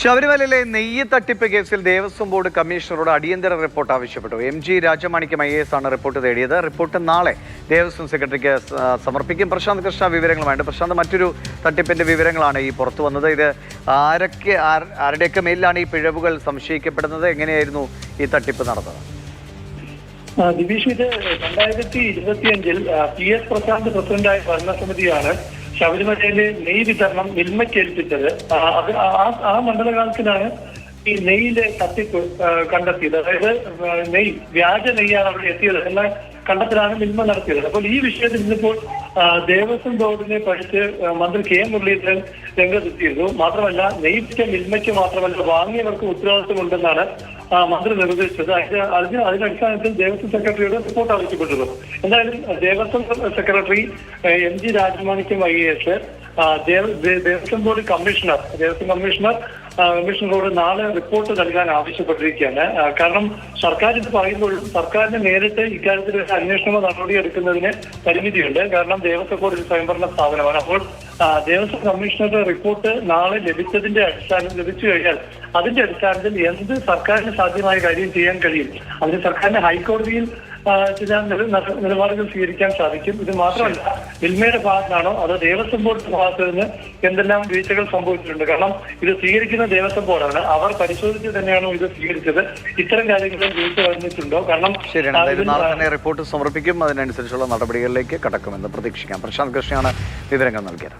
ശബരിമലയിലെ നെയ്യ് തട്ടിപ്പ് കേസിൽ ദേവസ്വം ബോർഡ് കമ്മീഷണറോട് അടിയന്തര റിപ്പോർട്ട് ആവശ്യപ്പെട്ടു. MG രാജമാണിക്യം IAS ആണ് റിപ്പോർട്ട് തേടിയത്. റിപ്പോർട്ട് നാളെ ദേവസ്വം സെക്രട്ടറിക്ക് സമർപ്പിക്കും. പ്രശാന്ത് കൃഷ്ണ വിവരങ്ങളുമായിട്ട്. പ്രശാന്ത്, മറ്റൊരു തട്ടിപ്പിന്റെ വിവരങ്ങളാണ് ഈ പുറത്തു വന്നത്. ഇത് ആരുടെയൊക്കെ മേലിലാണ് ഈ പിഴവുകൾ സംശയിക്കപ്പെടുന്നത്? എങ്ങനെയായിരുന്നു ഈ തട്ടിപ്പ് നടന്നത്? ദിവിഷ്, ഇത് 2025-ൽ PS പ്രശാന്ത് പ്രസിഡന്റായ ഭരണസമിതിയാണ് ശബരിമലയിലെ നെയ് വിതരണം മിൽമയ്ക്ക് ഏൽപ്പിച്ചത്. ആ മണ്ഡലകാലത്തിലാണ് ഈ നെയ്യിലെ തട്ടിപ്പ് കണ്ടെത്തിയത്. അതായത് വ്യാജ നെയ്യാണ് അവിടെ എത്തിയത് എന്ന കണ്ടെത്തലാണ് മിൽമ നടത്തിയത്. അപ്പോൾ ഈ വിഷയത്തിൽ ഇന്നിപ്പോൾ ദേവസ്വം ബോർഡിനെ പഠിച്ച് മന്ത്രി K മുരളീധരൻ രംഗത്തെത്തിയിരുന്നു. മാത്രമല്ല, നെയ്യ് മിൽമയ്ക്ക് മാത്രമല്ല വാങ്ങിയവർക്ക് ഉത്തരവാദിത്വമുണ്ടെന്നാണ് മന്ത്രി നിർദ്ദേശിച്ചത്. അതിനടിസ്ഥാനത്തിൽ ദേവസ്വം സെക്രട്ടറിയുടെ റിപ്പോർട്ട് ആവശ്യപ്പെട്ടത്. എന്തായാലും Devaswom secretary MG Rajamanickam IAS Devaswom board കമ്മീഷണറോട് നാളെ റിപ്പോർട്ട് നൽകാൻ ആവശ്യപ്പെട്ടിരിക്കുകയാണ്. കാരണം സർക്കാർ ഇത് പറയുമ്പോഴും സർക്കാരിന് നേരിട്ട് ഇക്കാര്യത്തിൽ ഒരു അന്വേഷണ നടപടി എടുക്കുന്നതിന് പരിമിതിയുണ്ട്. കാരണം ദേവസ്വം ബോർഡ് ഒരു സ്വയംഭരണ സ്ഥാപനമാണ്. അപ്പോൾ ദേവസ്വം കമ്മീഷണറുടെ റിപ്പോർട്ട് നാളെ ലഭിച്ചു കഴിഞ്ഞാൽ അതിന്റെ അടിസ്ഥാനത്തിൽ എന്ത് സർക്കാരിന് സാധ്യമായ കാര്യം ചെയ്യാൻ കഴിയും. അതിന് സർക്കാരിന് ഹൈക്കോടതിയിൽ ചില നിലപാടുകൾ സ്വീകരിക്കാൻ സാധിക്കും. ഇത് മാത്രമല്ല, മിൽമയുടെ ഭാഗത്താണോ അതോ ദേവസ്വം ബോർഡിന്റെ ഭാഗത്ത് നിന്ന് എന്തെല്ലാം വീഴ്ചകൾ സംഭവിച്ചിട്ടുണ്ട്. കാരണം ഇത് സ്വീകരിക്കുന്ന ദേവസ്വം ബോർഡാണ്. അവർ പരിശോധിച്ച് തന്നെയാണോ ഇത് സ്വീകരിച്ചത്? ഇത്തരം കാര്യങ്ങളിൽ വീഴ്ച വന്നിട്ടുണ്ടോ? കാരണം നാളെ തന്നെ റിപ്പോർട്ട് സമർപ്പിക്കും. അതിനനുസരിച്ചുള്ള നടപടികളിലേക്ക് കടക്കുമെന്ന് പ്രതീക്ഷിക്കാം. പ്രശാന്ത് കൃഷ്ണയാണ് വിവരങ്ങൾ നൽകിയത്.